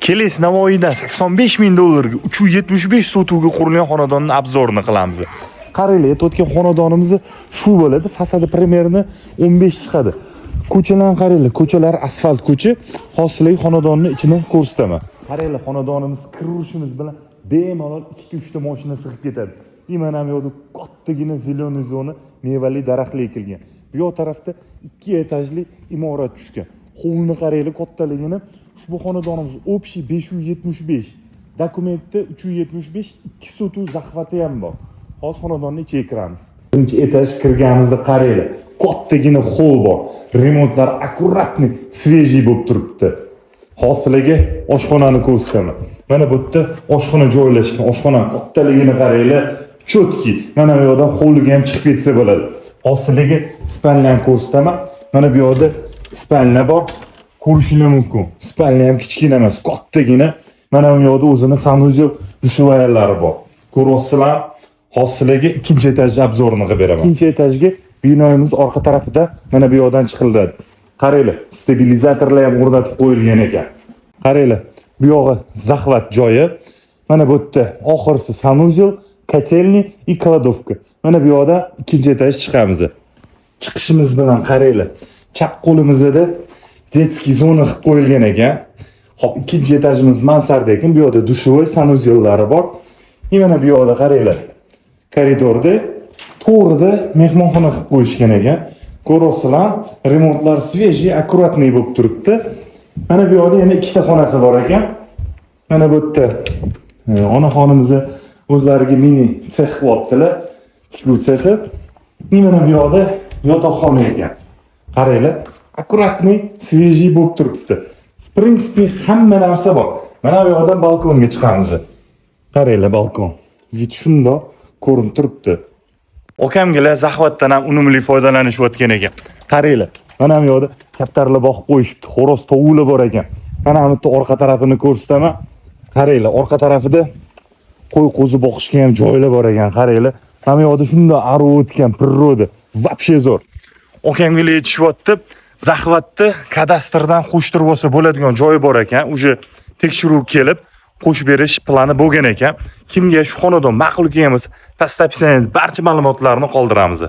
Keles Navoiydan $85,000 ga 375 sotuvga qurilgan xonadonning obzorini qilamiz. Qaranglar, aytayotgan xonadonimiz shu bo'ladi. Fasadi primerni 15 chiqadi. Ko'chalarni qaranglar, ko'chalar asfalt ko'cha. Hozirlik xonadonning ichini ko'rsataman. Qaranglar, xonadonimiz kirishimiz bilan bemalol 2-3 ta mashina sig'ib ketadi. Mana bu yerda kattagina zeleniy zona, mevali daraxtlar ekilgan. Bu yoq tarafda 2 etajli imorat tushgan. Hovlini qaranglar, kattaligini. Bu xonadonimiz общий 575. Dokumentda 375, 2 sotuv zahvati ham bor. Hozir xonadonni ichiga kiramiz. Birinchi etaj kirganimizda qaranglar, kattagina hol bor. Remontlar akkuratni, svejiy bo'lib turibdi. Hozirlarga oshxonani ko'rsataman. Mana bu yerda oshxona joylashgan. Oshxona kattaligini qaranglar, chotki. Mana bu yerdan hovliga ham chiqib ketsa bo'ladi. Hozirlarga spalni ko'rsataman. Mana bu yerda spalna bor. Ko'rishinglar mumkin. Spalni ham kichkina emas, kattagina. Mana bu yerda o'zini sanuzel dushvoyalari bor. Ko'rasizlar? Hozirlarga ikkinchi etaj obzorini qilib beraman. Ikkinchi etajga binoyimiz orqa tarafida mana bu yerdan chiqiladi. Qaranglar, stabilizatorlar ham o'rnatib qo'yilgan ekan. Qaranglar, bu yog'i zahvat joyi. Mana bu yerda oxirisi sanuzel, kotelni va kladovka. Mana bu yerda ikkinchi etaj chiqamiz. Chiqishimiz bilan qaranglar, chap qo'limizda детский zona qilib qo'yilgan ekan. Xo'p, ikkinchi etajimiz mansarda ekan. Bu yerda dushovoy, sanuzellari bor. Mana bu yerda qaranglar. Koridorda to'g'rida mehmonxona qilib qo'yishgan ekan. Ko'rasizlar, remontlar svejiy, akkuratniy bo'lib turibdi. Mana bu yerda yana ikkita xonasi bor ekan. Mana bu yerda onaxonimiz o'zlariga mini sex qilibdilar. Tikuv sexi. Mana bu yerda yotoqxona ekan. Qaranglar, akkuratniy, svejiy bo'lib turibdi. В принципе, hamma narsa bor. Mana bu yerdan balkonga chiqamiz. Qaranglar, balkon. Shundoq ko'rinib turibdi. Okamgalar zahvatdan ham unumli foydalanishayotgan ekan. Qaranglar, mana bu yerda kaptarlar boqib qo'yishibdi. Xo'roz tovuqlar bor ekan. Mana bu yerda orqa tarafini ko'rsataman. Qaranglar, orqa tarafida qo'y qo'zi boqishga ham joylar bor ekan. Qaranglar, mana bu yerda shundoq arib o'tgan priroda. Вообще zo'r. Okamgalar aytishyapti, zahvatni kadastrdan qo'shtirib olsa bo'ladigan joyi bor ekan. Uje tekshiruv kelib qo'shib berish plani bo'lgan ekan. Kimga shu xonadon ma'qul kelmasa, pastda barcha ma'lumotlarni qoldiramiz.